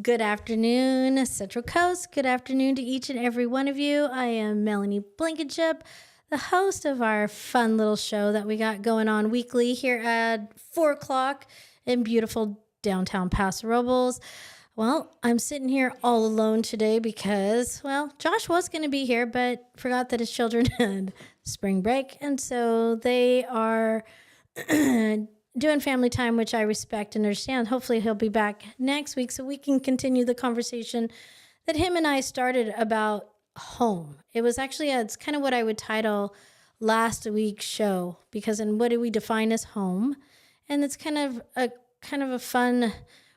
Good afternoon, Central Coast. Good afternoon to each and every one of you. I am Melanie Blankenship, the host of our fun little show that we got going on weekly here at 4 o'clock in beautiful downtown Paso Robles. Well, I'm sitting here all alone today because, Josh was going to be here, but forgot that his children had spring break. And so they are doing family time, which I respect and understand. Hopefully he'll be back next week so we can continue the conversation that him and I started about home. It was actually, it's kind of what I would title last week's show, because in what do we define as home? And it's kind of a fun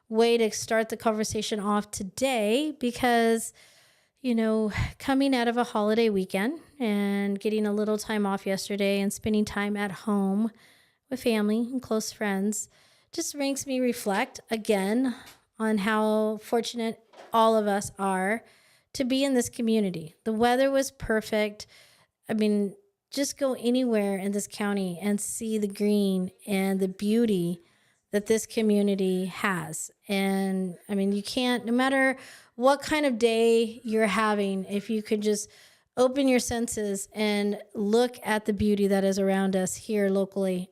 way to start the conversation off today because, coming out of a holiday weekend and getting a little time off yesterday and spending time at home with family and close friends just makes me reflect again on how fortunate all of us are to be in this community. The weather was perfect. I mean, just go anywhere in this county and see the green and the beauty that this community has. And I mean, you can't, no matter what kind of day you're having, if you could just open your senses and look at the beauty that is around us here locally,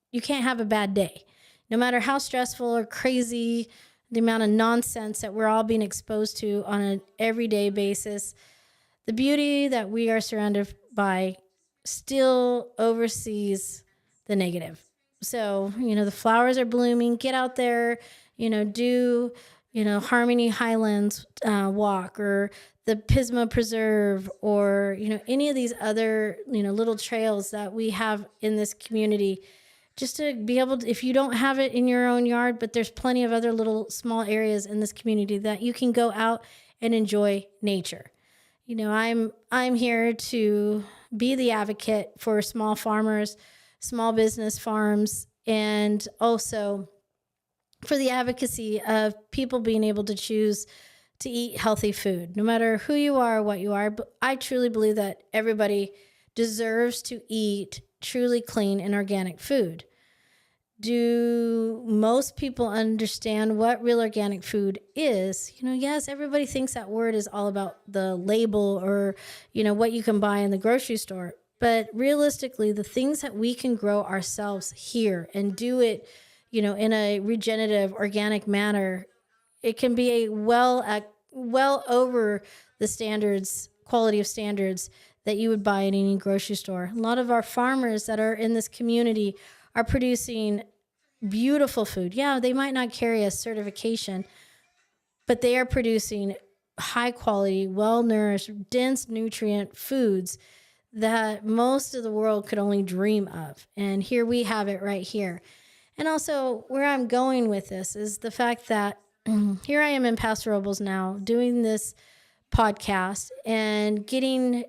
you can't have a bad day. No matter how stressful or crazy the amount of nonsense that we're all being exposed to on an everyday basis, the beauty that we are surrounded by still oversees the negative. So, the flowers are blooming. Get out there, do, Harmony Highlands walk, or the Pismo Preserve, or, any of these other, little trails that we have in this community. Just to be able to, if you don't have it in your own yard, but there's plenty of other little small areas in this community that you can go out and enjoy nature. I'm here to be the advocate for small farmers, small business farms, and also for the advocacy of people being able to choose to eat healthy food, no matter who you are or what you are. But I truly believe that everybody deserves to eat truly clean and organic food. Do most people understand what real organic food is? Yes, everybody thinks that word is all about the label or, what you can buy in the grocery store. But realistically, the things that we can grow ourselves here and do it, in a regenerative, organic manner, it can be a well over the standards, quality of standards that you would buy in any grocery store. A lot of our farmers that are in this community are producing beautiful food. Yeah, they might not carry a certification, but they are producing high quality, well-nourished, dense nutrient foods that most of the world could only dream of. And here we have it right here. And also where I'm going with this is the fact that here I am in Paso Robles now doing this podcast and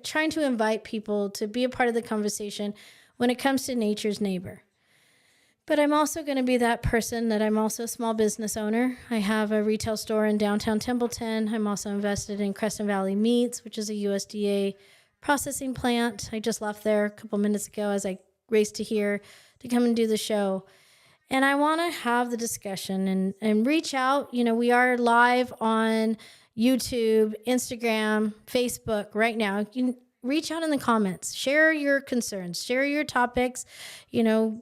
trying to invite people to be a part of the conversation when it comes to nature's neighbor. But I'm also going to be that person that I'm also a small business owner. I have a retail store in downtown Templeton. I'm also invested in Crescent Valley Meats, which is a USDA processing plant. I just left there a couple minutes ago as I raced to here to come and do the show. And I want to have the discussion and reach out. We are live on YouTube, Instagram, Facebook right now. You can reach out in the comments, share your concerns, share your topics, have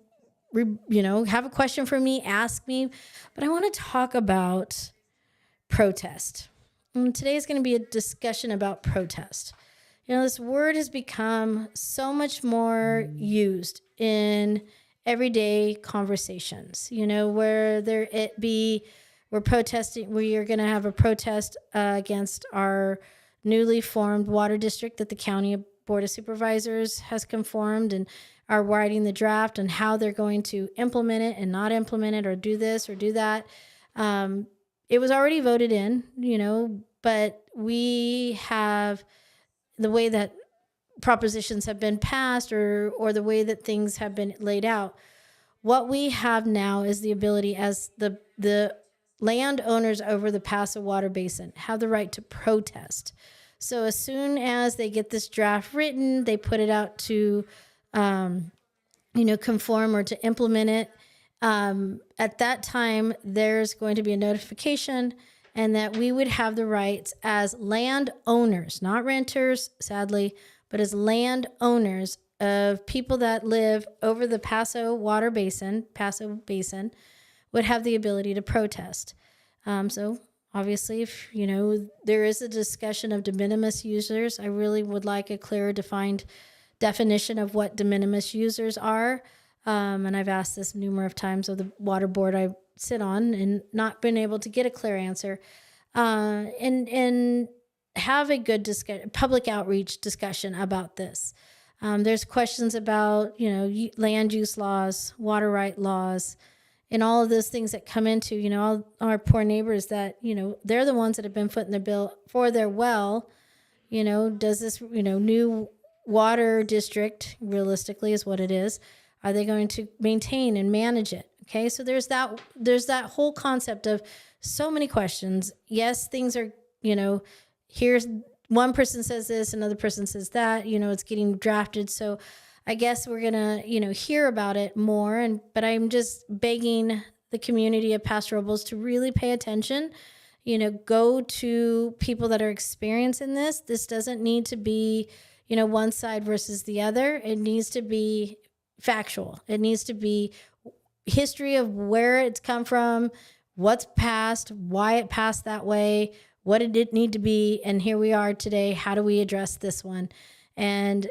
a question for me, ask me. But I want to talk about protest. And today is going to be a discussion about protest. This word has become so much more used in everyday conversations, where we're protesting, we are going to have a protest against our newly formed water district that the county board of supervisors has conformed and are writing the draft on how they're going to implement it and not implement it or do this or do that. It was already voted in, but we have the way that propositions have been passed or the way that things have been laid out. What we have now is the ability as the landowners over the Paso Water Basin have the right to protest. So as soon as they get this draft written, they put it out to, conform or to implement it. At that time, there's going to be a notification and that we would have the rights as landowners, not renters, sadly, but as landowners of people that live over the Paso Basin, would have the ability to protest. So obviously, if there is a discussion of de minimis users, I really would like a clearer defined definition of what de minimis users are. And I've asked this numerous times of the water board I sit on and not been able to get a clear answer. And have a good public outreach discussion about this. There's questions about, land use laws, water right laws, and all of those things that come into, all our poor neighbors that, they're the ones that have been footing their bill for their well. Does this, new water district, realistically is what it is, are they going to maintain and manage it? Okay, so there's that whole concept of so many questions. Yes, things are, here's one person says this, another person says that, it's getting drafted. So I guess we're going to, hear about it more. But I'm just begging the community of Paso Robles to really pay attention, go to people that are experiencing this. This doesn't need to be, one side versus the other. It needs to be factual. It needs to be history of where it's come from, what's passed, why it passed that way, what did it need to be, and here we are today. How do we address this one? And,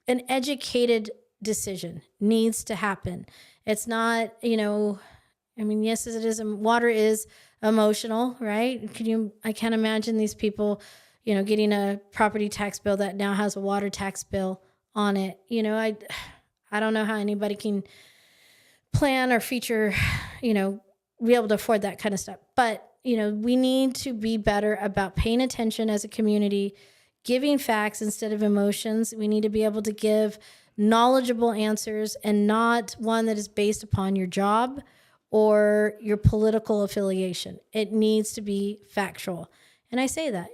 an educated decision needs to happen. It's not, yes, it is. Water is emotional, right? I can't imagine these people, getting a property tax bill that now has a water tax bill on it. I don't know how anybody can plan or feature, be able to afford that kind of stuff. But, we need to be better about paying attention as a community, giving facts instead of emotions. We need to be able to give knowledgeable answers and not one that is based upon your job or your political affiliation. It needs to be factual. And I say that,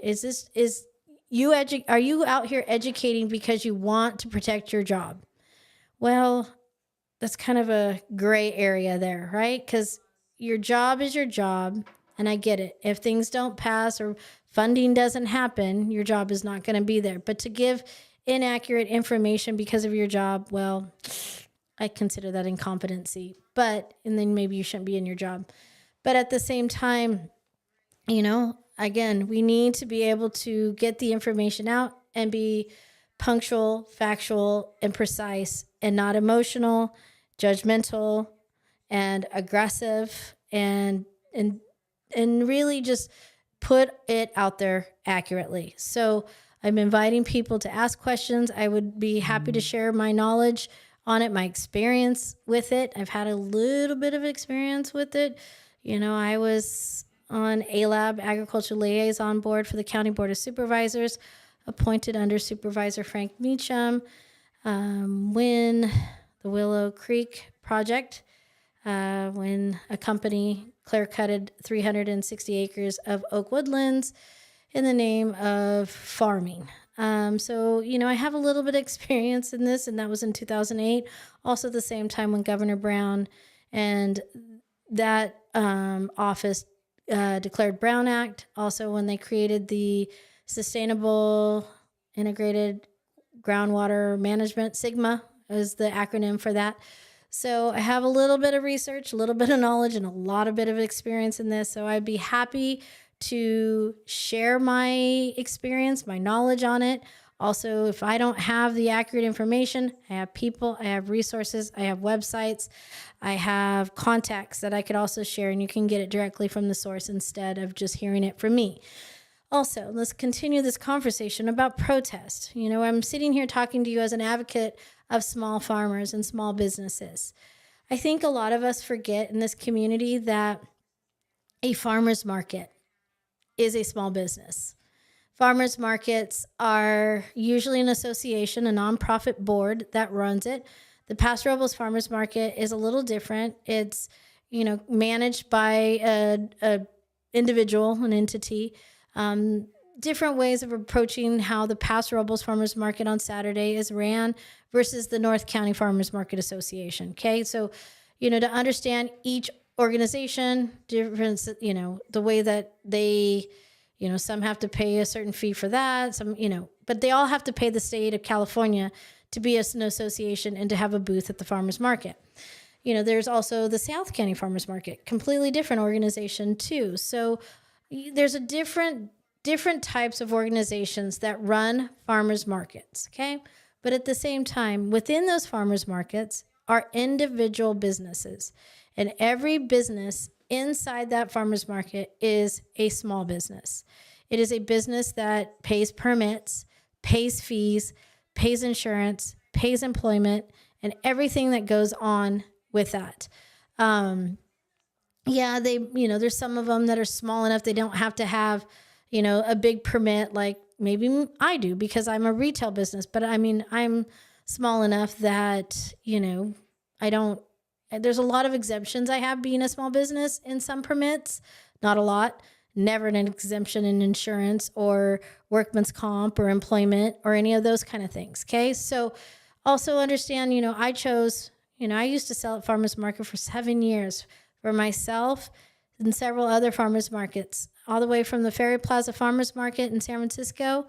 are you out here educating because you want to protect your job? Well, that's kind of a gray area there, right? Because your job is your job, and I get it. If things don't pass or funding doesn't happen, your job is not going to be there. But to give inaccurate information because of your job, well, I consider that incompetency. And then maybe you shouldn't be in your job. But at the same time, again, we need to be able to get the information out and be punctual, factual, and precise, and not emotional, judgmental, and aggressive, and really just put it out there accurately. So I'm inviting people to ask questions. I would be happy to share my knowledge on it, my experience with it. I've had a little bit of experience with it. I was on ALAB, Agriculture Liaison Board for the County Board of Supervisors, appointed under Supervisor Frank Meacham, when the Willow Creek project, when a company clear-cutted 360 acres of oak woodlands in the name of farming. So, I have a little bit of experience in this, and that was in 2008, also the same time when Governor Brown and that office declared Brown Act, also when they created the Sustainable Integrated Groundwater Management, SIGMA is the acronym for that. So I have a little bit of research, a little bit of knowledge, and a lot of bit of experience in this. So I'd be happy to share my experience, my knowledge on it. Also, if I don't have the accurate information, I have people, I have resources, I have websites, I have contacts that I could also share, and you can get it directly from the source instead of just hearing it from me. Also, let's continue this conversation about protest. I'm sitting here talking to you as an advocate of small farmers and small businesses. I think a lot of us forget in this community that a farmer's market is a small business. Farmers markets are usually an association, a nonprofit board that runs it. The Paso Robles Farmers Market is a little different. It's, managed by a individual, an entity. Different ways of approaching how the Paso Robles Farmers Market on Saturday is ran versus the North County Farmers Market Association. Okay, so to understand each organization, different, the way that they, some have to pay a certain fee for that, some, but they all have to pay the state of California to be an association and to have a booth at the farmers market. There's also the South County Farmers Market, completely different organization too. So there's a different types of organizations that run farmers markets, okay? But at the same time, within those farmers markets are individual businesses. And every business inside that farmers market is a small business. It is a business that pays permits, pays fees, pays insurance, pays employment, and everything that goes on with that. There's some of them that are small enough they don't have to have, a big permit like maybe I do because I'm a retail business. But I mean, I'm small enough that, there's a lot of exemptions I have being a small business in some permits, not a lot. Never an exemption in insurance or workman's comp or employment or any of those kind of things. Okay. So also understand, I chose, I used to sell at farmers market for 7 years for myself and several other farmers markets, all the way from the Ferry Plaza Farmers Market in San Francisco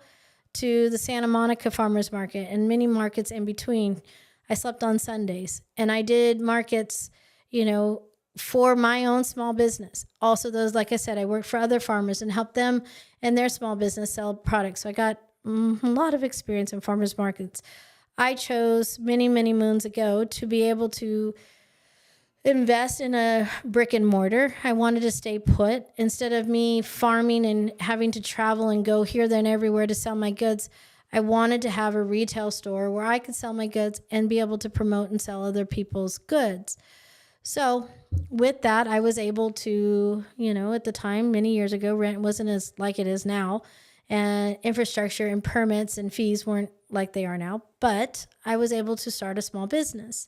to the Santa Monica Farmers Market and many markets in between. I slept on Sundays and I did markets, for my own small business. Also those, like I said, I worked for other farmers and helped them and their small business sell products. So I got a lot of experience in farmers markets. I chose many, many moons ago to be able to invest in a brick and mortar. I wanted to stay put instead of me farming and having to travel and go here, there, and everywhere to sell my goods. I wanted to have a retail store where I could sell my goods and be able to promote and sell other people's goods. So with that, I was able to, at the time, many years ago, rent wasn't as like it is now. And infrastructure and permits and fees weren't like they are now. But I was able to start a small business.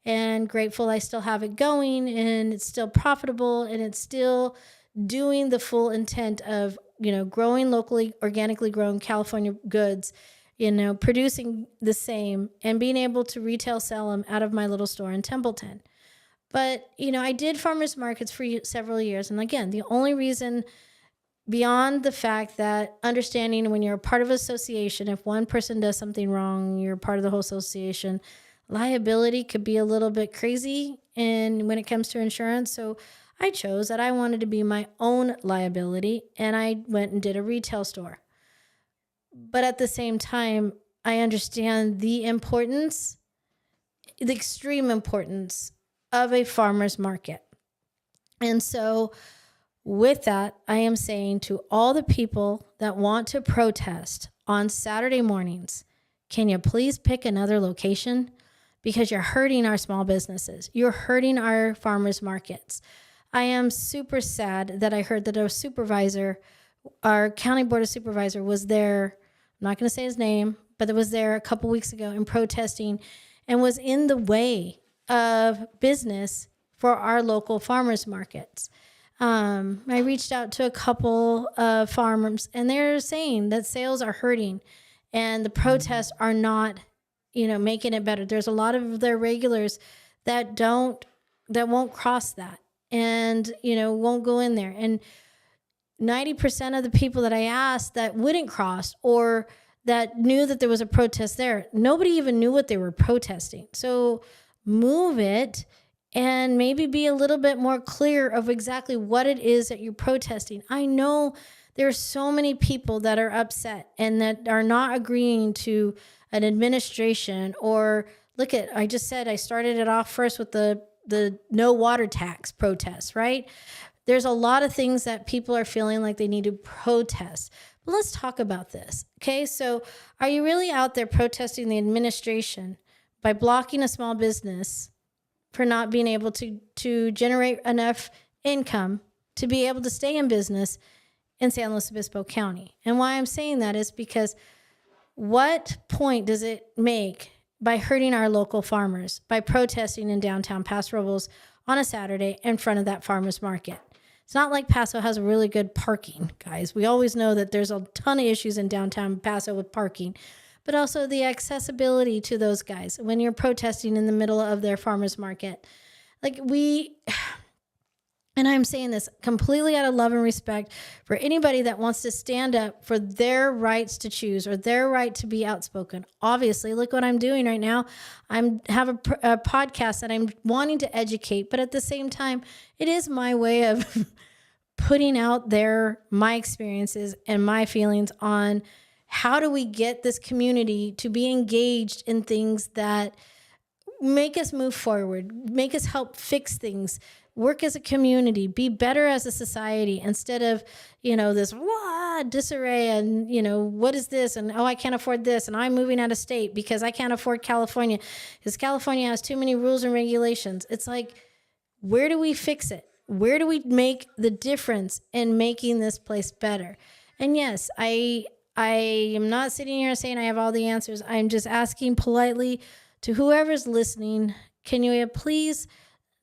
And grateful I still have it going and it's still profitable and it's still doing the full intent of, growing locally, organically grown California goods, producing the same and being able to retail sell them out of my little store in Templeton. But, I did farmers markets for several years. And again, the only reason beyond the fact that understanding when you're a part of an association, if one person does something wrong, you're part of the whole association, liability could be a little bit crazy and when it comes to insurance. So I chose that I wanted to be my own liability and I went and did a retail store. But at the same time, I understand the importance, the extreme importance of a farmer's market. And so with that, I am saying to all the people that want to protest on Saturday mornings, can you please pick another location? Because you're hurting our small businesses. You're hurting our farmers markets. I am super sad that I heard that our county board of supervisor was there. I'm not going to say his name, but it was there a couple weeks ago in protesting and was in the way of business for our local farmers markets. I reached out to a couple of farmers and they're saying that sales are hurting and the protests are not making it better. There's a lot of their regulars that won't cross that and, won't go in there. And 90% of the people that I asked that wouldn't cross or that knew that there was a protest there, nobody even knew what they were protesting. So move it and maybe be a little bit more clear of exactly what it is that you're protesting. I know there are so many people that are upset and that are not agreeing to an administration or I just said I started it off first with the no water tax protests, right? There's a lot of things that people are feeling like they need to protest. But let's talk about this. Okay, so are you really out there protesting the administration by blocking a small business for not being able to generate enough income to be able to stay in business in San Luis Obispo County? And why I'm saying that is because what point does it make by hurting our local farmers, by protesting in downtown Paso Robles on a Saturday in front of that farmer's market? It's not like Paso has really good parking, guys. We always know that there's a ton of issues in downtown Paso with parking, but also the accessibility to those guys when you're protesting in the middle of their farmer's market. Like And I'm saying this completely out of love and respect for anybody that wants to stand up for their rights to choose or their right to be outspoken. Obviously, look what I'm doing right now. I have a podcast that I'm wanting to educate, but at the same time, it is my way of putting out there my experiences and my feelings on how do we get this community to be engaged in things that make us move forward, make us help fix things, work as a community, be better as a society instead of, this disarray and, what is this? And, I can't afford this. And I'm moving out of state because I can't afford California because California has too many rules and regulations. It's like, where do we fix it? Where do we make the difference in making this place better? And yes, I am not sitting here saying I have all the answers. I'm just asking politely to whoever's listening, can you please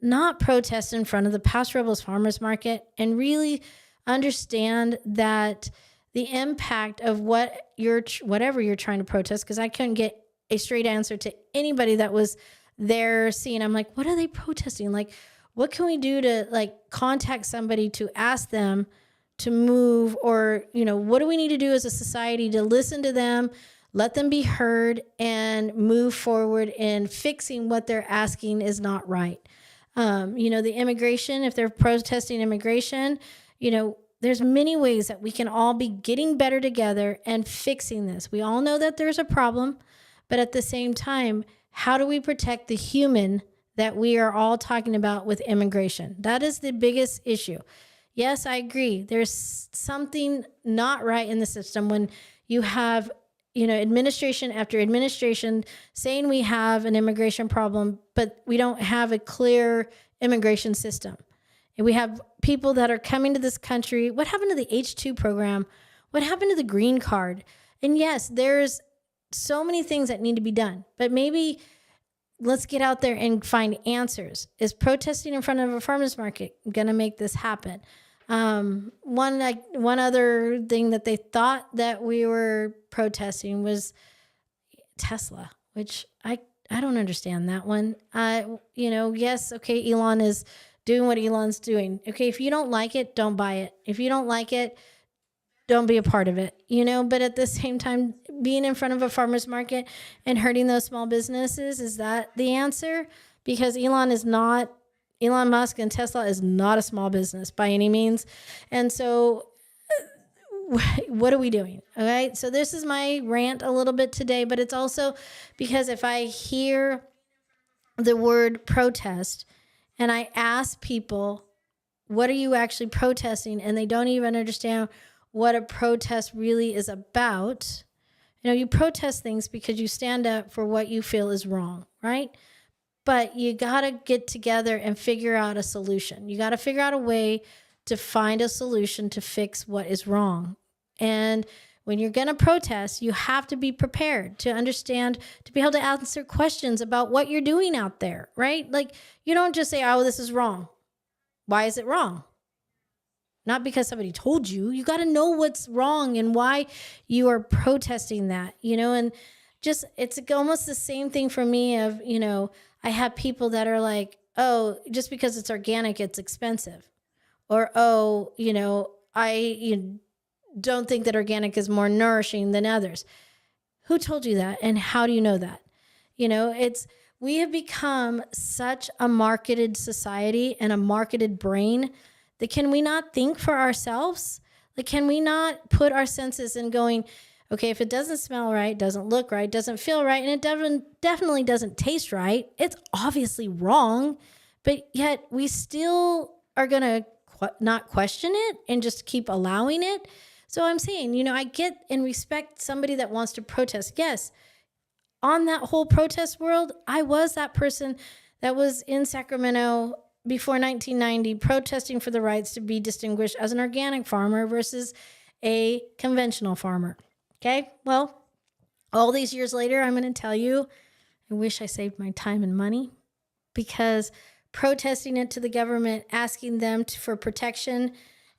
not protest in front of the Paso Robles Farmers Market and really understand that the impact of whatever you're trying to protest, because I couldn't get a straight answer to anybody that was there seeing. I'm like, what are they protesting? Like, what can we do to contact somebody to ask them to move, or, what do we need to do as a society to listen to them, let them be heard, and move forward in fixing what they're asking is not right. The immigration, if they're protesting immigration, there's many ways that we can all be getting better together and fixing this. We all know that there's a problem, but at the same time, how do we protect the human that we are all talking about with immigration? That is the biggest issue. Yes, I agree. There's something not right in the system when you have, administration after administration saying we have an immigration problem, but we don't have a clear immigration system. And we have people that are coming to this country. What happened to the H-2 program? What happened to the green card? And yes, there's so many things that need to be done, but maybe let's get out there and find answers. Is protesting in front of a farmer's market going to make this happen? One other thing that they thought that we were protesting was Tesla, which I don't understand that one. Yes, okay, Elon is doing what Elon's doing. Okay, if you don't like it, don't buy it. If you don't like it, don't be a part of it, but at the same time, being in front of a farmer's market and hurting those small businesses, is that the answer? Because Elon Musk and Tesla is not a small business by any means. And so what are we doing? All right. So this is my rant a little bit today, but it's also because if I hear the word protest and I ask people, what are you actually protesting? And they don't even understand what a protest really is about. You protest things because you stand up for what you feel is wrong, right? But you got to get together and figure out a solution. You got to figure out a way to find a solution to fix what is wrong. And when you're going to protest, you have to be prepared to understand, to be able to answer questions about what you're doing out there, right? Like, you don't just say, oh, this is wrong. Why is it wrong? Not because somebody told you. You got to know what's wrong and why you are protesting that, and just, it's almost the same thing for me of, I have people that are like, oh, just because it's organic, it's expensive. Or, oh, I don't think that organic is more nourishing than others. Who told you that? And how do you know that? We have become such a marketed society and a marketed brain that can we not think for ourselves? Like, can we not put our senses in going, okay, if it doesn't smell right, doesn't look right, doesn't feel right, and it definitely doesn't taste right, it's obviously wrong, but yet we still are going to not question it and just keep allowing it. So I'm saying, I get and respect somebody that wants to protest. Yes, on that whole protest world, I was that person that was in Sacramento before 1990 protesting for the rights to be distinguished as an organic farmer versus a conventional farmer. Okay, well, all these years later, I'm going to tell you, I wish I saved my time and money, because protesting it to the government, asking them for protection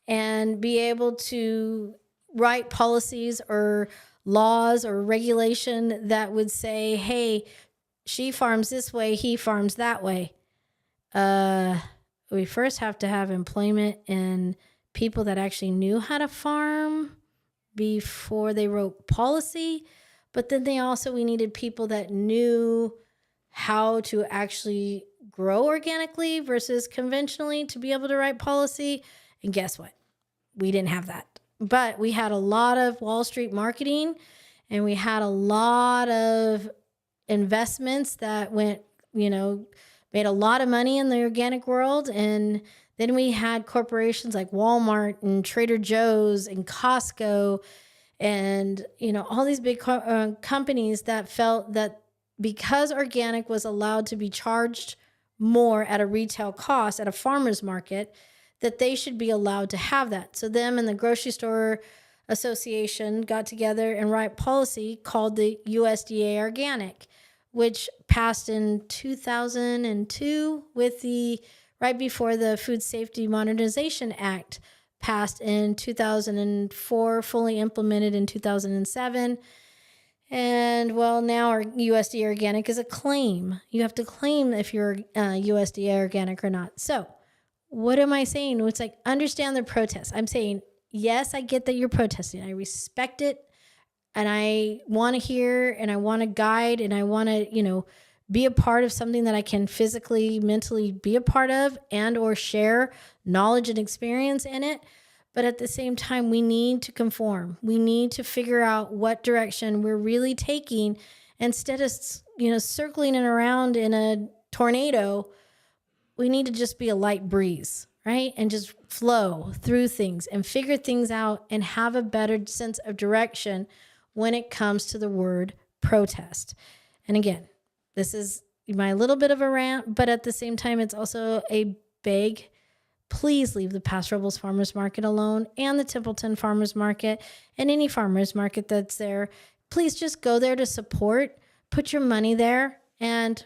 and be able to write policies or laws or regulation that would say, hey, she farms this way, he farms that way. we first have to have employment in people that actually knew how to farm before they wrote policy. But then we needed people that knew how to actually grow organically versus conventionally to be able to write policy. And guess what? We didn't have that. But we had a lot of Wall Street marketing, and we had a lot of investments that went, made a lot of money in the organic world. And then we had corporations like Walmart and Trader Joe's and Costco and, all these big companies that felt that because organic was allowed to be charged more at a retail cost at a farmer's market, that they should be allowed to have that. So them and the grocery store association got together and write policy called the USDA Organic, which passed in 2002 with right before the Food Safety Modernization Act passed in 2004, fully implemented in 2007. And now our USDA Organic is a claim. You have to claim if you're USDA Organic or not. So what am I saying? It's like, understand the protest. I'm saying, yes, I get that you're protesting. I respect it. And I want to hear, and I want to guide, and I want to, be a part of something that I can physically, mentally be a part of and or share knowledge and experience in it. But at the same time, we need to conform. We need to figure out what direction we're really taking instead of, circling it around in a tornado. We need to just be a light breeze, right? And just flow through things and figure things out and have a better sense of direction when it comes to the word protest. And again, this is my little bit of a rant, but at the same time, it's also a big, please leave the Paso Robles Farmers Market alone and the Templeton Farmers Market and any farmers market that's there. Please just go there to support, put your money there. And,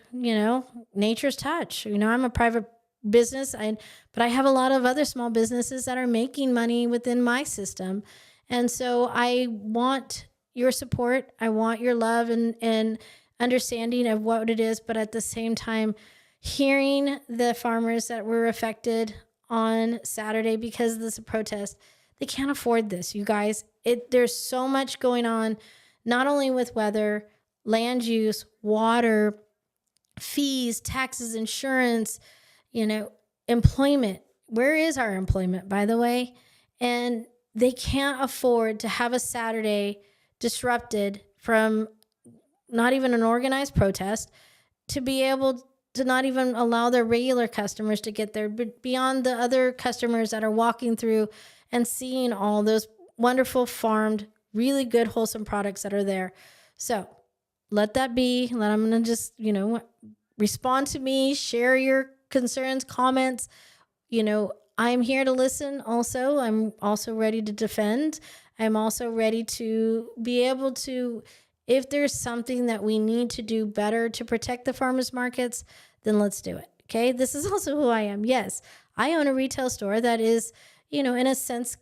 nature's touch. I'm a private business, but I have a lot of other small businesses that are making money within my system. And so I want your support. I want your love and understanding of what it is. But at the same time, hearing the farmers that were affected on Saturday because of this protest, they can't afford this, you guys. There's so much going on, not only with weather, land use, water, fees, taxes, insurance, employment. Where is our employment, by the way? And they can't afford to have a Saturday disrupted from not even an organized protest to be able to not even allow their regular customers to get there, but beyond the other customers that are walking through and seeing all those wonderful farmed, really good, wholesome products that are there. So let that be. I'm going to just, respond to me, share your concerns, comments. I'm here to listen also. I'm also ready to defend. I'm also ready to be able to, if there's something that we need to do better to protect the farmers markets, then let's do it. Okay. This is also who I am. Yes, I own a retail store that is, in a sense,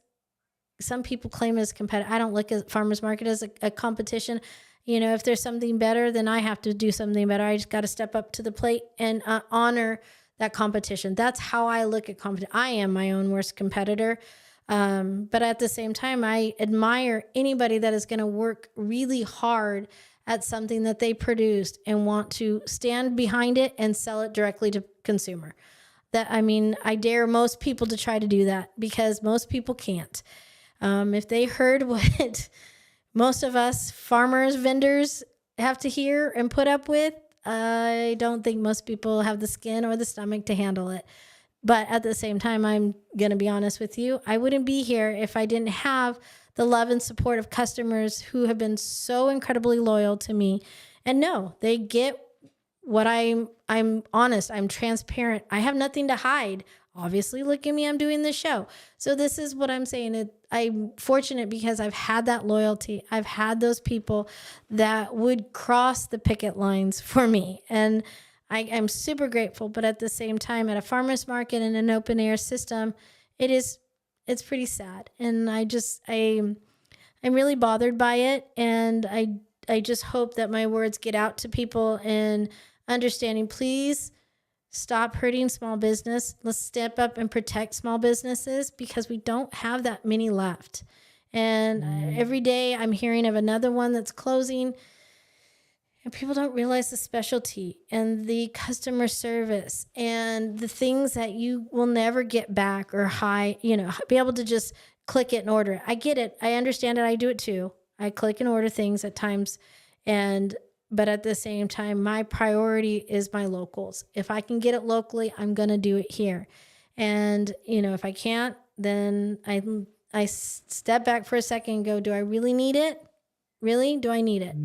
some people claim it as competitive. I don't look at farmers market as a competition. If there's something better, then I have to do something better. I just got to step up to the plate and honor that competition. That's how I look at competition. I am my own worst competitor. But at the same time, I admire anybody that is going to work really hard at something that they produced and want to stand behind it and sell it directly to consumer. I dare most people to try to do that because most people can't. If they heard what most of us farmers, vendors have to hear and put up with, I don't think most people have the skin or the stomach to handle it. But at the same time, I'm going to be honest with you. I wouldn't be here if I didn't have the love and support of customers who have been so incredibly loyal to me. And no, they get what I'm honest. I'm transparent. I have nothing to hide. Obviously, look at me. I'm doing this show. So this is what I'm saying. I'm fortunate because I've had that loyalty. I've had those people that would cross the picket lines for me. And I'm super grateful. But at the same time, at a farmer's market and an open air system, it's pretty sad. And I'm really bothered by it. And I just hope that my words get out to people and understanding, please Stop hurting small business. Let's step up and protect small businesses because we don't have that many left. And every day I'm hearing of another one that's closing. And people don't realize the specialty and the customer service and the things that you will never get back or be able to just click it and order it. I get it. I understand it. I do it too. I click and order things at times. But at the same time, my priority is my locals. If I can get it locally, I'm going to do it here. And, if I can't, then I step back for a second and go, do I really need it? Really? Do I need it?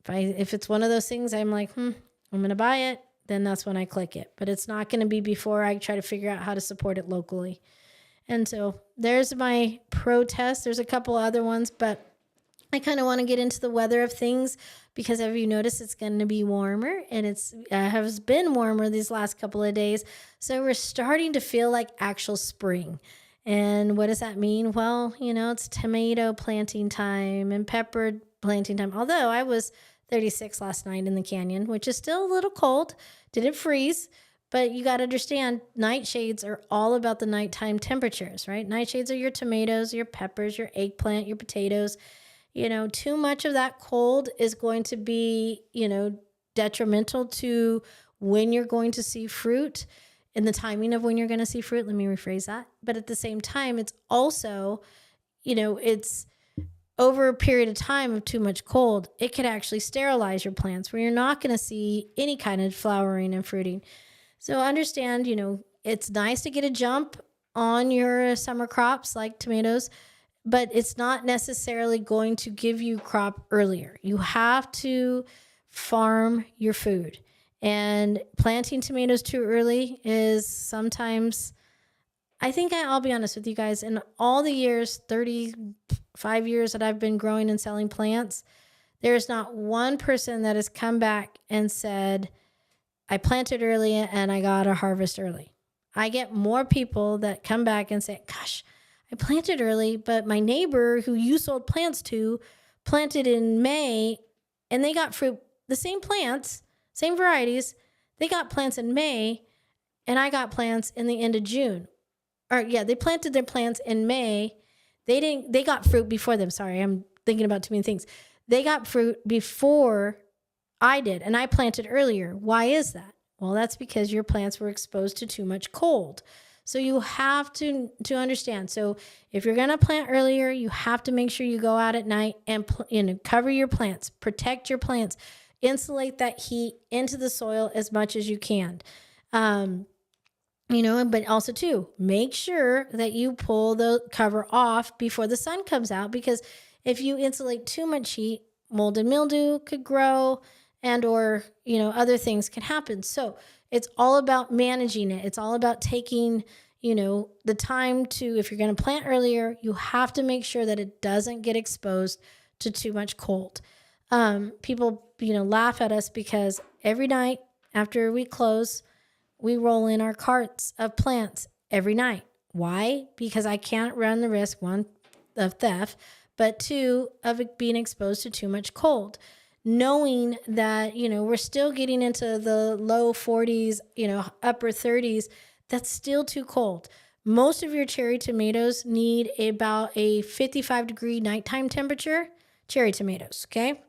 If it's one of those things, I'm like, I'm going to buy it, then that's when I click it. But it's not going to be before I try to figure out how to support it locally. And so there's my protest. There's a couple other ones, but I kind of want to get into the weather of things because have you noticed it's going to be warmer, and it has been warmer these last couple of days. So we're starting to feel like actual spring. And what does that mean? Well, it's tomato planting time and pepper planting time. Although I was 36 last night in the canyon, which is still a little cold. Didn't freeze. But you got to understand, nightshades are all about the nighttime temperatures, right? Nightshades are your tomatoes, your peppers, your eggplant, your potatoes. Too much of that cold is going to be, detrimental to when you're going to see fruit and the timing of when you're going to see fruit. Let me rephrase that. But at the same time, it's also, it's over a period of time of too much cold, it could actually sterilize your plants where you're not going to see any kind of flowering and fruiting. So understand, it's nice to get a jump on your summer crops like tomatoes, but it's not necessarily going to give you crop earlier. You have to farm your food. And planting tomatoes too early is sometimes, I'll be honest with you guys, in all the years, 35 years that I've been growing and selling plants, there's not one person that has come back and said, I planted early and I got a harvest early. I get more people that come back and say, gosh, I planted early, but my neighbor who you sold plants to planted in May and they got fruit, the same plants, same varieties. They got plants in May and I got plants in the end of June. They planted their plants in May. They got fruit before them. Sorry, I'm thinking about too many things. They got fruit before I did, and I planted earlier. Why is that? Well, that's because your plants were exposed to too much cold. So you have to understand. So if you're going to plant earlier, you have to make sure you go out at night and cover your plants, protect your plants, insulate that heat into the soil as much as you can. But also too, make sure that you pull the cover off before the sun comes out, because if you insulate too much heat, mold and mildew could grow or other things can happen. So it's all about managing it. It's all about taking, the time to, if you're going to plant earlier, you have to make sure that it doesn't get exposed to too much cold. People, laugh at us because every night after we close, we roll in our carts of plants every night. Why? Because I can't run the risk, one, of theft, but two, of it being exposed to too much cold. Knowing that, we're still getting into the low 40s, upper 30s, that's still too cold. Most of your cherry tomatoes need about a 55-degree nighttime temperature, cherry tomatoes, okay?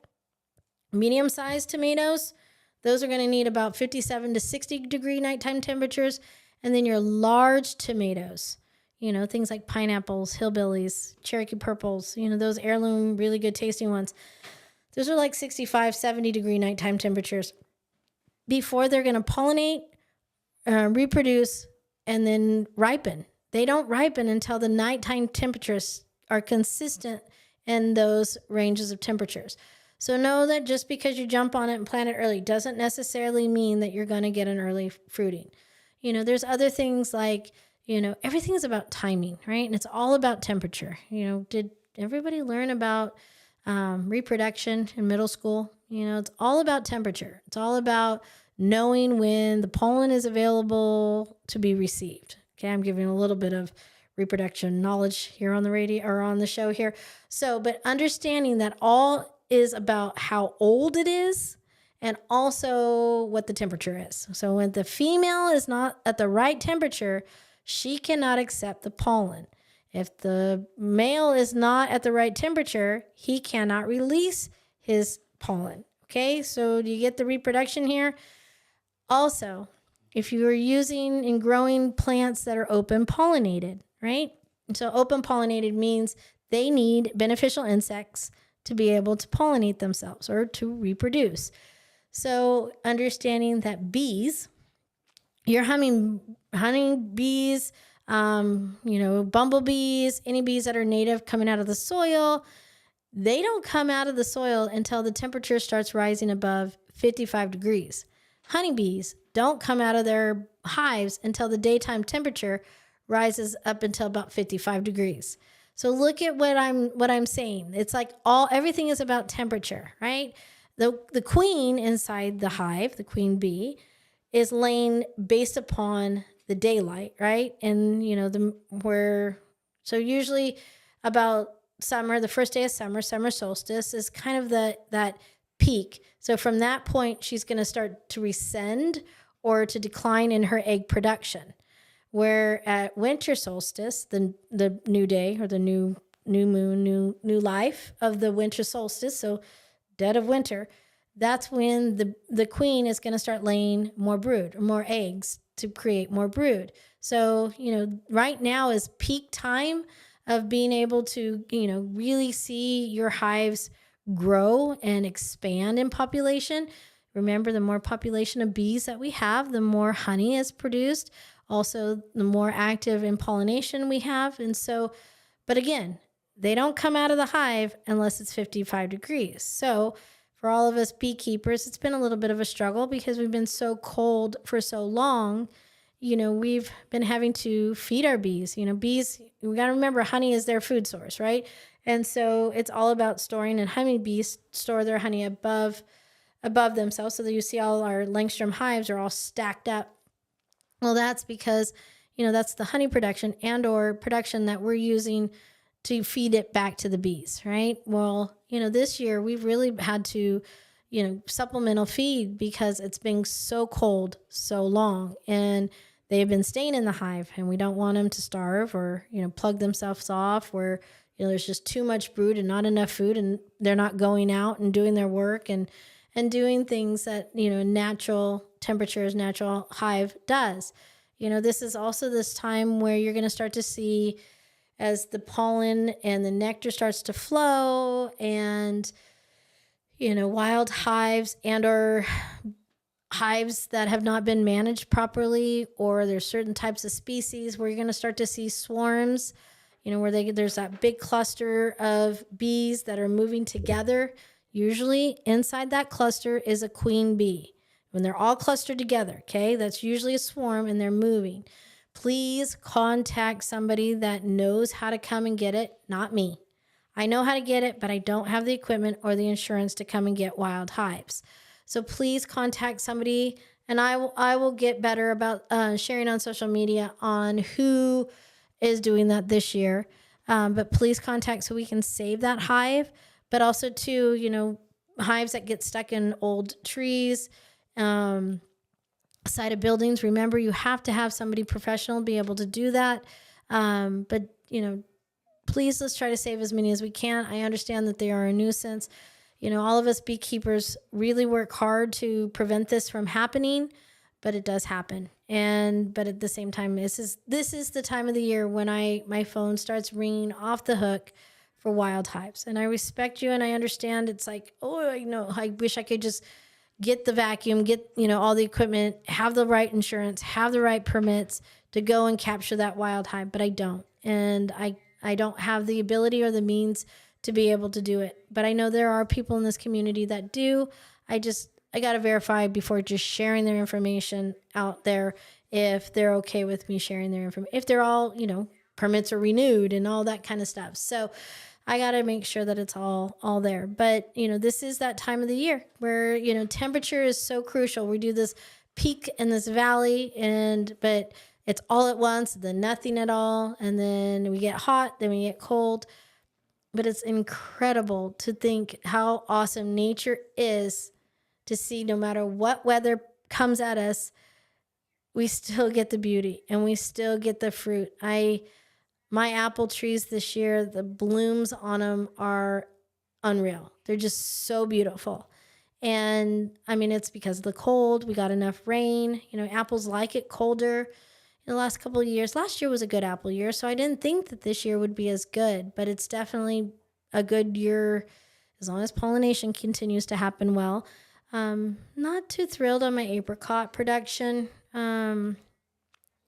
Medium-sized tomatoes, those are going to need about 57 to 60-degree nighttime temperatures. And then your large tomatoes, things like pineapples, hillbillies, Cherokee purples, those heirloom, really good tasting ones. Those are like 65, 70-degree nighttime temperatures before they're going to pollinate, reproduce, and then ripen. They don't ripen until the nighttime temperatures are consistent in those ranges of temperatures. So know that just because you jump on it and plant it early doesn't necessarily mean that you're going to get an early fruiting. There's other things like, everything is about timing, right? And it's all about temperature. Did everybody learn about reproduction in middle school? It's all about temperature. It's all about knowing when the pollen is available to be received. Okay, I'm giving a little bit of reproduction knowledge here on the radio or on the show here. So, but understanding that all is about how old it is and also what the temperature is. So when the female is not at the right temperature, she cannot accept the pollen. If the male is not at the right temperature, he cannot release his pollen. Okay, so do you get the reproduction here? Also, if you are using and growing plants that are open pollinated, right? So open pollinated means they need beneficial insects to be able to pollinate themselves or to reproduce. So understanding that bees, your honeybees, bumblebees, any bees that are native coming out of the soil, they don't come out of the soil until the temperature starts rising above 55 degrees. Honeybees don't come out of their hives until the daytime temperature rises up until about 55 degrees. So look at what I'm saying. It's like everything is about temperature, right? The queen inside the hive, the queen bee, is laying based upon the daylight, right? And so usually about summer, the first day of summer solstice is kind of that peak. So from that point, she's going to start to rescend or to decline in her egg production. Where at winter solstice, the new day or the new moon, new life of the winter solstice, so dead of winter, that's when the queen is going to start laying more brood or more eggs to create more brood. So, right now is peak time of being able to, really see your hives grow and expand in population. Remember, the more population of bees that we have, the more honey is produced. Also, the more active in pollination we have. And so, but again, they don't come out of the hive unless it's 55 degrees. So for all of us beekeepers, it's been a little bit of a struggle because we've been so cold for so long. We've been having to feed our bees. Bees, we got to remember honey is their food source, right? And so it's all about storing, and honeybees store their honey above themselves. So that you see all our Langstrom hives are all stacked up. Well, that's because, that's the honey production and or production that we're using to feed it back to the bees, right? Well, this year we've really had to, supplemental feed because it's been so cold so long, and they've been staying in the hive, and we don't want them to starve or, plug themselves off where, there's just too much brood and not enough food, and they're not going out and doing their work and doing things that, natural temperatures, natural hive does. This is also this time where you're going to start to see as the pollen and the nectar starts to flow, and, wild hives and or hives that have not been managed properly, or there's certain types of species where you're going to start to see swarms, where there's that big cluster of bees that are moving together. Usually inside that cluster is a queen bee. When they're all clustered together, okay, that's usually a swarm and they're moving. Please contact somebody that knows how to come and get it, not me. I know how to get it, but I don't have the equipment or the insurance to come and get wild hives. So please contact somebody, and I will get better about sharing on social media on who is doing that this year. But please contact so we can save that hive. But also too, hives that get stuck in old trees, side of buildings. Remember, you have to have somebody professional be able to do that. But please, let's try to save as many as we can. I understand that they are a nuisance. All of us beekeepers really work hard to prevent this from happening, but it does happen. But at the same time, this is the time of the year when my phone starts ringing off the hook for wild hives. And I respect you, and I understand it's like, I wish I could just get the vacuum, get, all the equipment, have the right insurance, have the right permits to go and capture that wild hive, but I don't. And I don't have the ability or the means to be able to do it. But I know there are people in this community that do. I got to verify before just sharing their information out there if they're okay with me sharing their information. If they're all, permits are renewed and all that kind of stuff. So I got to make sure that it's all there. But, this is that time of the year where, temperature is so crucial. We do this peak in this valley, but it's all at once, then nothing at all. And then we get hot, then we get cold. But it's incredible to think how awesome nature is to see no matter what weather comes at us, we still get the beauty and we still get the fruit. My apple trees this year, the blooms on them are unreal. They're just so beautiful. And I mean, it's because of the cold. We got enough rain. Apples like it colder. In the last couple of years, last year was a good apple year, so I didn't think that this year would be as good, but it's definitely a good year as long as pollination continues to happen well. Not too thrilled on my apricot production. When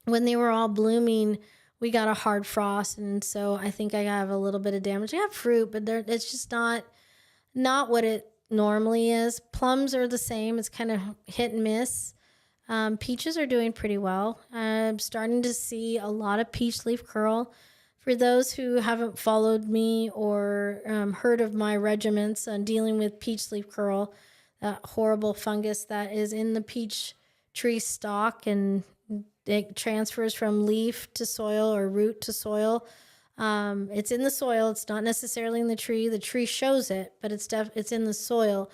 they were all blooming, we got a hard frost, and so I think I have a little bit of damage. I have fruit, but it's just not what it normally is. Plums are the same. It's kind of hit and miss. Peaches are doing pretty well. I'm starting to see a lot of peach leaf curl. For those who haven't followed me or heard of my regimens on dealing with peach leaf curl, that horrible fungus that is in the peach tree stalk and it transfers from leaf to soil or root to soil. It's in the soil. It's not necessarily in the tree. The tree shows it, but it's in the soil.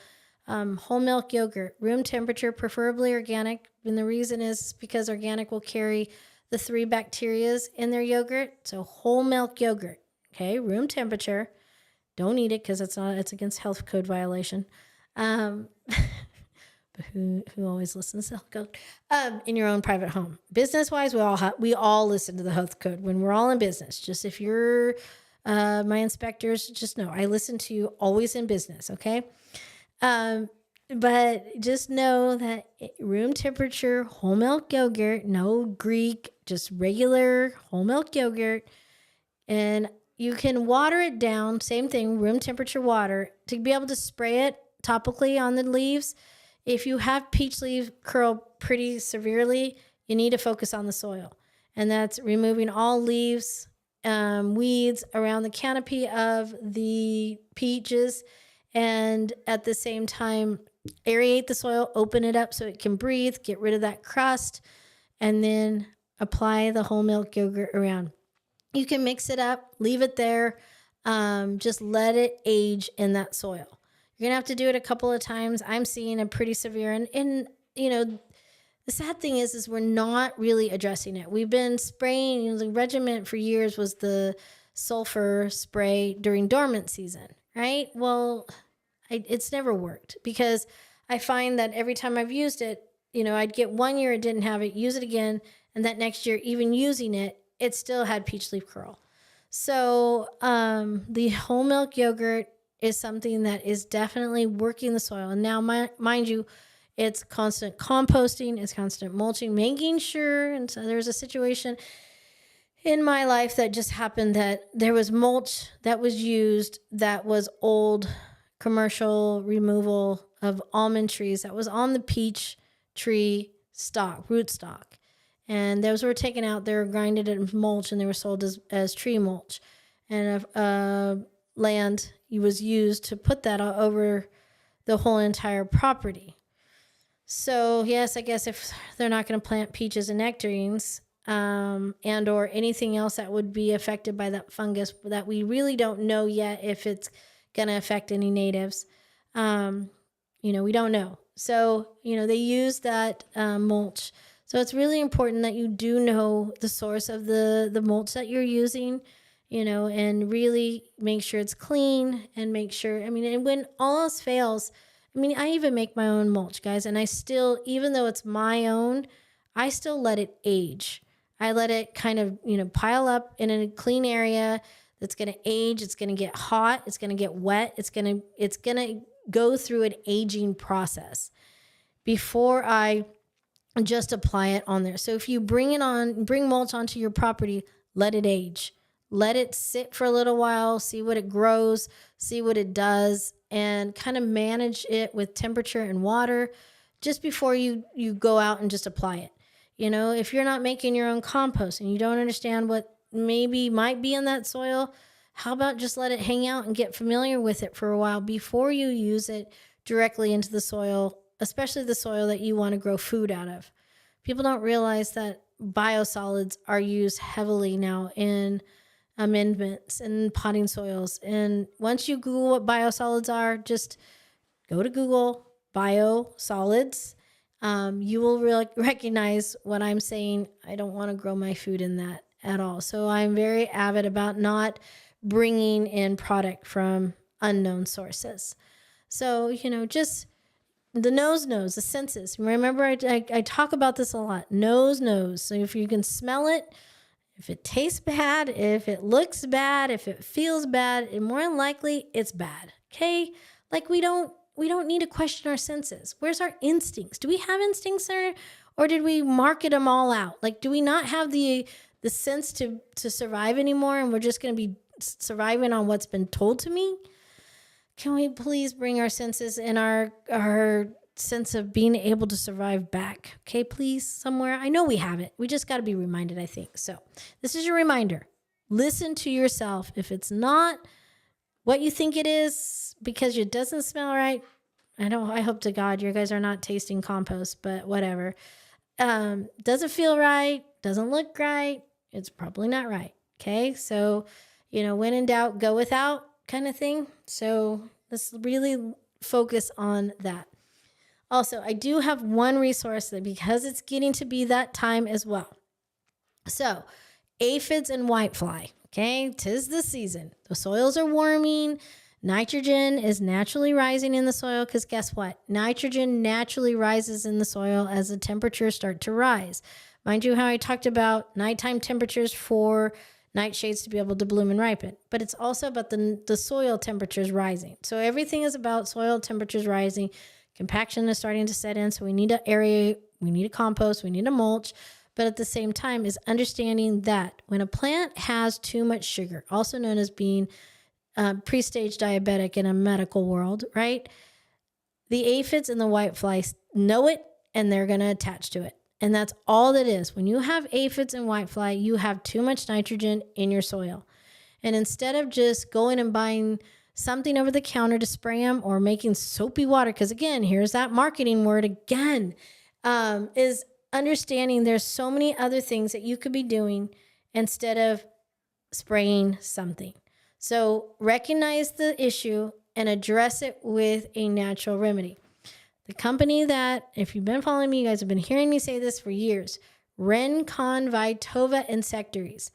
Whole milk yogurt, room temperature, preferably organic. And the reason is because organic will carry the 3 bacterias in their yogurt. So whole milk yogurt, okay, room temperature. Don't eat it because it's against health code violation. But who always listens to health code? In your own private home. Business wise, we all listen to the health code when we're all in business. Just if you're my inspectors, just know I listen to you always in business, okay? But just know that room temperature, whole milk yogurt, no Greek, just regular whole milk yogurt. And you can water it down, same thing, room temperature water, to be able to spray it topically on the leaves. If you have peach leaf curl pretty severely, you need to focus on the soil. And that's removing all leaves, weeds around the canopy of the peaches. And at the same time, aerate the soil, open it up so it can breathe, get rid of that crust, and then apply the whole milk yogurt around. You can mix it up, leave it there, just let it age in that soil. You're going to have to do it a couple of times. I'm seeing a pretty severe, and the sad thing is we're not really addressing it. We've been spraying, the regimen for years was the sulfur spray during dormant season, right? Well, it's never worked because I find that every time I've used it, I'd get 1 year it didn't have it, use it again, and that next year, even using it, it still had peach leaf curl. So the whole milk yogurt is something that is definitely working the soil. And now, mind you, it's constant composting, it's constant mulching, making sure. And so there's a situation in my life that just happened that there was mulch that was used that was old commercial removal of almond trees that was on the peach tree root stock. And those were taken out, they were grinded in mulch, and they were sold as tree mulch. And land was used to put that over the whole entire property. So yes, I guess if they're not going to plant peaches and nectarines, and or anything else that would be affected by that fungus that we really don't know yet if it's going to affect any natives, we don't know. So, they use that mulch. So it's really important that you do know the source of the mulch that you're using, and really make sure it's clean and make sure, and when all else fails, I even make my own mulch, guys, and I still, even though it's my own, I still let it age. I let it kind of, pile up in a clean area that's going to age. It's going to get hot. It's going to get wet. It's going to go through an aging process before I just apply it on there. So if you bring mulch onto your property, let it age. Let it sit for a little while, see what it grows, see what it does, and kind of manage it with temperature and water just before you go out and just apply it. If you're not making your own compost and you don't understand what maybe might be in that soil, how about just let it hang out and get familiar with it for a while before you use it directly into the soil, especially the soil that you want to grow food out of. People don't realize that biosolids are used heavily now in amendments and potting soils. And once you Google what biosolids are, just go to Google, biosolids, you will recognize what I'm saying. I don't want to grow my food in that at all. So I'm very avid about not bringing in product from unknown sources. So, just the nose knows, the senses. Remember, I talk about this a lot. Nose knows. So if you can smell it, if it tastes bad, if it looks bad, if it feels bad, and more than likely it's bad. Okay? Like we don't need to question our senses. Where's our instincts? Do we have instincts or did we market them all out? Like, do we not have the sense to survive anymore, and we're just going to be surviving on what's been told to me? Can we please bring our senses and our sense of being able to survive back? Okay, please, somewhere. I know we have it. We just got to be reminded, I think. So this is your reminder. Listen to yourself. If it's not what you think it is because it doesn't smell right, I hope to God you guys are not tasting compost, but whatever. Doesn't feel right, doesn't look right, it's probably not right. Okay, so, when in doubt, go without kind of thing. So let's really focus on that. Also, I do have one resource that, because it's getting to be that time as well. So aphids and whitefly, okay, 'tis the season. The soils are warming. Nitrogen is naturally rising in the soil because guess what? Nitrogen naturally rises in the soil as the temperatures start to rise. Mind you how I talked about nighttime temperatures for nightshades to be able to bloom and ripen, but it's also about the soil temperatures rising. So everything is about soil temperatures rising. Compaction is starting to set in, so we need to aerate, we need to compost, we need to mulch, but at the same time is understanding that when a plant has too much sugar, also known as being pre-stage diabetic in a medical world, right? The aphids and the whiteflies know it, and they're going to attach to it. And that's all that is. When you have aphids and whitefly, you have too much nitrogen in your soil. And instead of just going and buying something over the counter to spray them or making soapy water, because again, here's that marketing word again, is understanding there's so many other things that you could be doing instead of spraying something. So recognize the issue and address it with a natural remedy. The company that, if you've been following me, you guys have been hearing me say this for years, Rencon Vitova Insectaries.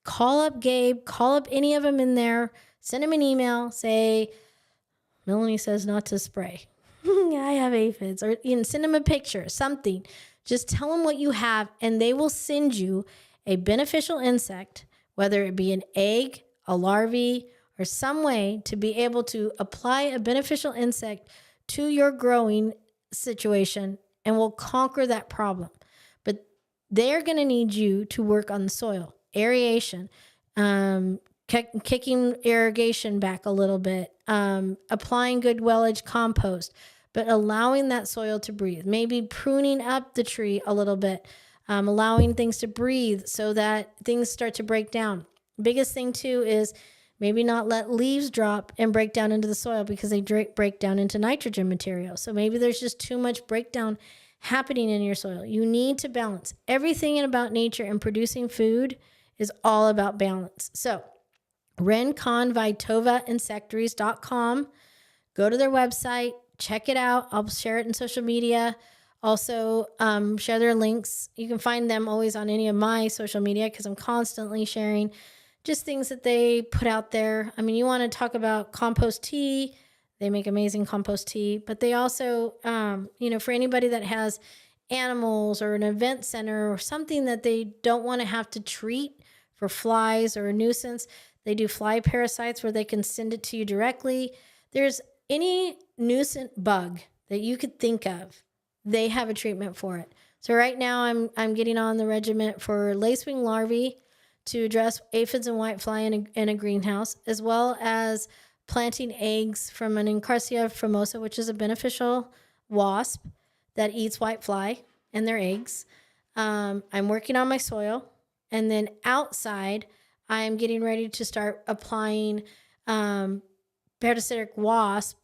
Call up Gabe, call up any of them in there, send him an email, say, Melanie says not to spray. I have aphids. Or send them a picture, something. Just tell them what you have, and they will send you a beneficial insect, whether it be an egg, a larvae, or some way to be able to apply a beneficial insect to your growing situation, and will conquer that problem. But they're going to need you to work on the soil, aeration, kicking irrigation back a little bit, applying good well-edged compost, but allowing that soil to breathe, maybe pruning up the tree a little bit, allowing things to breathe so that things start to break down. Biggest thing too is maybe not let leaves drop and break down into the soil because they break down into nitrogen material. So maybe there's just too much breakdown happening in your soil. You need to balance. Everything about nature and producing food is all about balance. So RenconVitovaInsectaries.com. Go to their website, check it out. I'll share it in social media. Also, share their links. You can find them always on any of my social media because I'm constantly sharing just things that they put out there. I mean, you want to talk about compost tea. They make amazing compost tea, but they also, for anybody that has animals or an event center or something that they don't want to have to treat for flies or a nuisance, they do fly parasites where they can send it to you directly. There's any nuisance bug that you could think of, they have a treatment for it. So right now I'm getting on the regiment for lacewing larvae to address aphids and whitefly in a greenhouse, as well as planting eggs from an Encarsia famosa, which is a beneficial wasp that eats whitefly and their eggs. I'm working on my soil. And then outside, I'm getting ready to start applying parasitic mites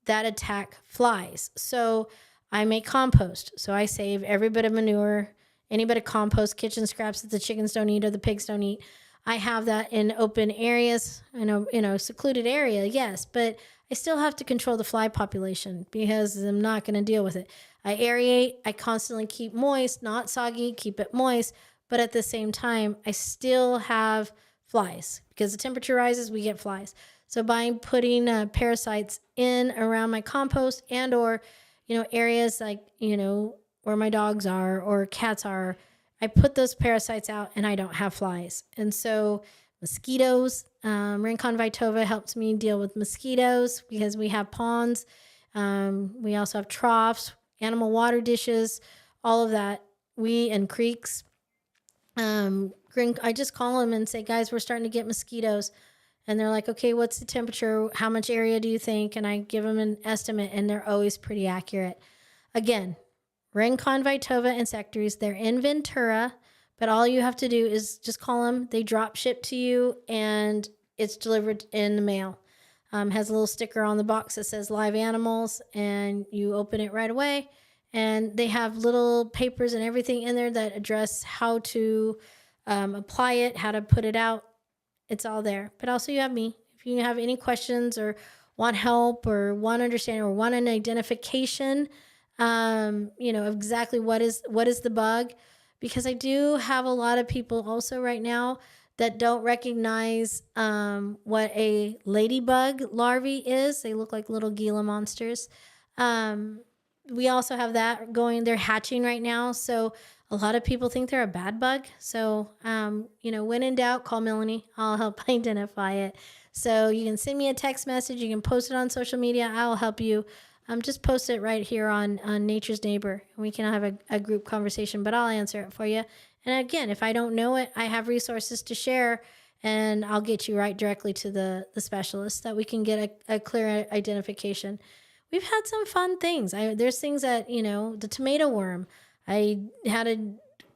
that attack flies. So I make compost. So I save every bit of manure, any bit of compost, kitchen scraps that the chickens don't eat or the pigs don't eat. I have that in open areas, in a secluded area, yes, but I still have to control the fly population because I'm not going to deal with it. I aerate, I constantly keep moist, not soggy, keep it moist. But at the same time, I still have flies because the temperature rises, we get flies. So by putting parasites in around my compost and or, areas like, where my dogs are or cats are, I put those parasites out and I don't have flies. And so mosquitoes, Rincon Vitova helps me deal with mosquitoes because we have ponds. We also have troughs, animal water dishes, all of that. And creeks. I just call them and say, guys, we're starting to get mosquitoes. And they're like, okay, what's the temperature? How much area do you think? And I give them an estimate, and they're always pretty accurate. Again, Rincon Vitova Insectaries, they're in Ventura, but all you have to do is just call them. They drop ship to you, and it's delivered in the mail. Has a little sticker on the box that says live animals, and you open it right away. And they have little papers and everything in there that address how to apply it, how to put it out. It's all there. But also you have me. If you have any questions or want help or want understanding or want an identification, of exactly what is the bug. Because I do have a lot of people also right now that don't recognize what a ladybug larvae is. They look like little Gila monsters. We also have that going. They're hatching right now. So a lot of people think they're a bad bug. So, when in doubt, call Melanie. I'll help identify it. So you can send me a text message. You can post it on social media. I'll help you. Just post it right here on Nature's Neighbor. We can have a group conversation, but I'll answer it for you. And again, if I don't know it, I have resources to share, and I'll get you right directly to the specialist that we can get a clear identification. We've had some fun things. There's things that, the tomato worm. I had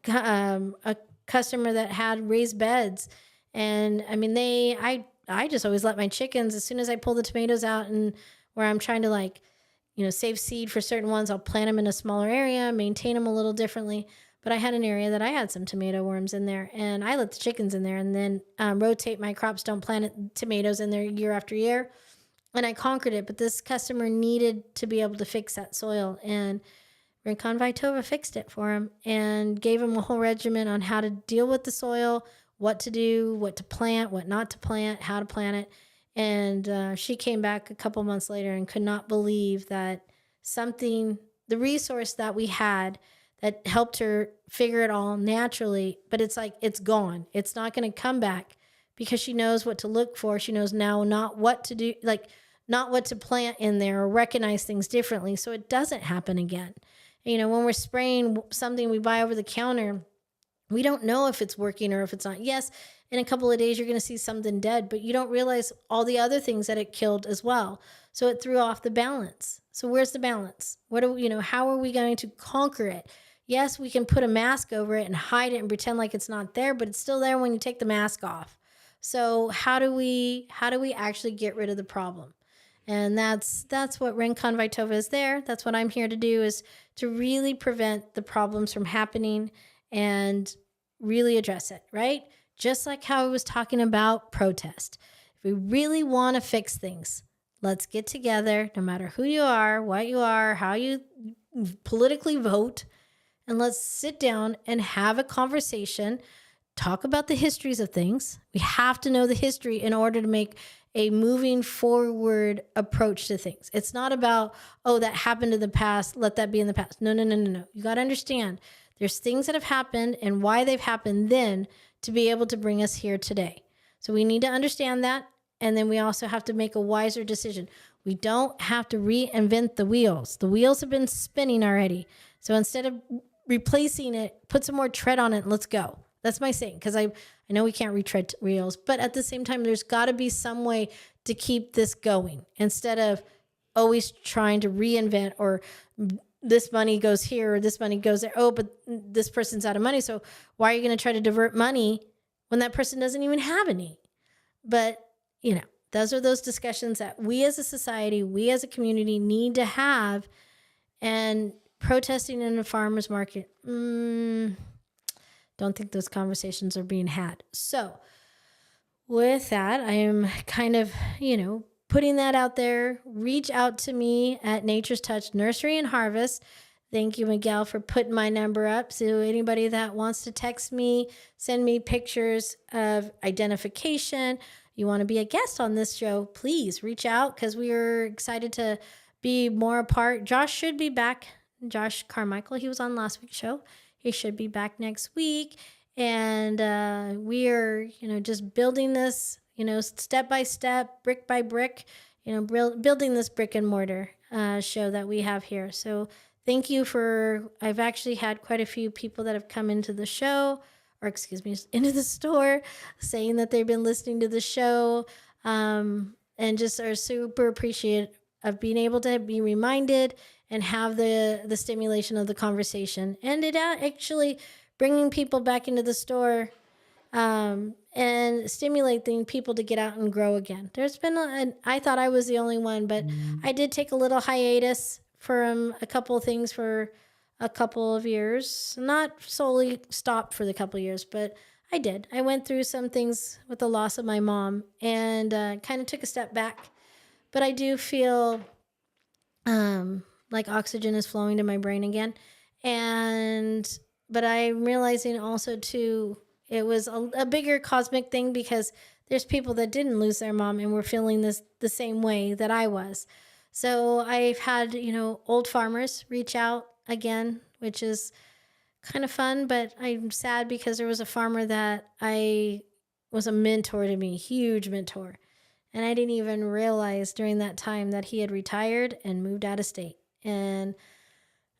a customer that had raised beds, and I just always let my chickens, as soon as I pull the tomatoes out and where I'm trying to save seed for certain ones, I'll plant them in a smaller area, maintain them a little differently. But I had an area that I had some tomato worms in there, and I let the chickens in there and then rotate my crops, don't plant tomatoes in there year after year. And I conquered it, but this customer needed to be able to fix that soil, and Rincon Vitova fixed it for him and gave him a whole regimen on how to deal with the soil, what to do, what to plant, what not to plant, how to plant it. And she came back a couple months later and could not believe that the resource that we had that helped her figure it all naturally, but it's like, it's gone. It's not going to come back because she knows what to look for. She knows now not what to do, not what to plant in there or recognize things differently so it doesn't happen again. When we're spraying something we buy over the counter, we don't know if it's working or if it's not. Yes, in a couple of days, you're going to see something dead, but you don't realize all the other things that it killed as well. So it threw off the balance. So where's the balance? How are we going to conquer it? Yes, we can put a mask over it and hide it and pretend like it's not there, but it's still there when you take the mask off. So how do we actually get rid of the problem? And that's what Rincon Vitova is there. That's what I'm here to do, is to really prevent the problems from happening and really address it, right? Just like how I was talking about protest. If we really want to fix things, let's get together, no matter who you are, what you are, how you politically vote, and let's sit down and have a conversation, talk about the histories of things. We have to know the history in order to make a moving forward approach to things. It's not about, that happened in the past, let that be in the past. No. You got to understand there's things that have happened and why they've happened then to be able to bring us here today. So we need to understand that. And then we also have to make a wiser decision. We don't have to reinvent the wheels. The wheels have been spinning already. So instead of replacing it, put some more tread on it and let's go. That's my saying, because I know we can't retread wheels, but at the same time, there's got to be some way to keep this going instead of always trying to reinvent, or this money goes here or this money goes there. Oh, but this person's out of money. So why are you going to try to divert money when that person doesn't even have any? But, those are those discussions that we as a society, we as a community need to have. And protesting in a farmer's market, don't think those conversations are being had. So with that, I am kind of, putting that out there. Reach out to me at Nature's Touch Nursery and Harvest. Thank you, Miguel, for putting my number up. So anybody that wants to text me, send me pictures of identification, you want to be a guest on this show, please reach out because we are excited to be more a part. Josh should be back. Josh Carmichael, he was on last week's show. He should be back next week. And we are, just building this, step by step, brick by brick, building this brick and mortar show that we have here. So thank you I've actually had quite a few people that have come into the show, or into the store, saying that they've been listening to the show and just are super appreciative of being able to be reminded and have the stimulation of the conversation. And it actually bringing people back into the store and stimulating people to get out and grow again. There's been I thought I was the only one, but I did take a little hiatus from a couple of things for a couple of years. Not solely stopped for the couple of years, but I did. I went through some things with the loss of my mom and kind of took a step back. But I do feel like oxygen is flowing to my brain again. But I'm realizing also too, it was a bigger cosmic thing because there's people that didn't lose their mom and were feeling this the same way that I was. So I've had, old farmers reach out again, which is kind of fun, but I'm sad because there was a farmer that I was a mentor to me, huge mentor. And I didn't even realize during that time that he had retired and moved out of state. And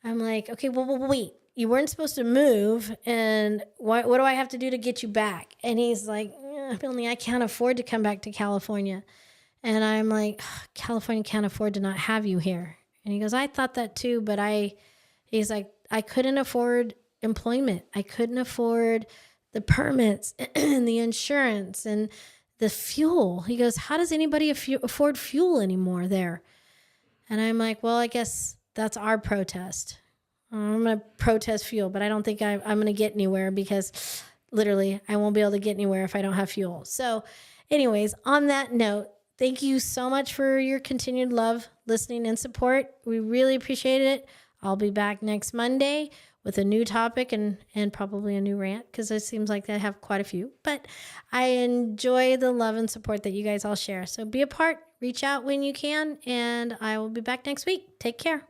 I'm like, okay, well, wait. You weren't supposed to move, and what do I have to do to get you back? And he's like, Melanie, I can't afford to come back to California. And I'm like, California can't afford to not have you here. And he goes, I thought that too, but he's like, I couldn't afford employment. I couldn't afford the permits and the insurance and the fuel. He goes, how does anybody afford fuel anymore there? And I'm like, well, I guess that's our protest. I'm going to protest fuel, but I don't think I'm going to get anywhere because literally I won't be able to get anywhere if I don't have fuel. So anyways, on that note, thank you so much for your continued love, listening, and support. We really appreciate it. I'll be back next Monday with a new topic and probably a new rant because it seems like I have quite a few. But I enjoy the love and support that you guys all share. So be a part, reach out when you can, and I will be back next week. Take care.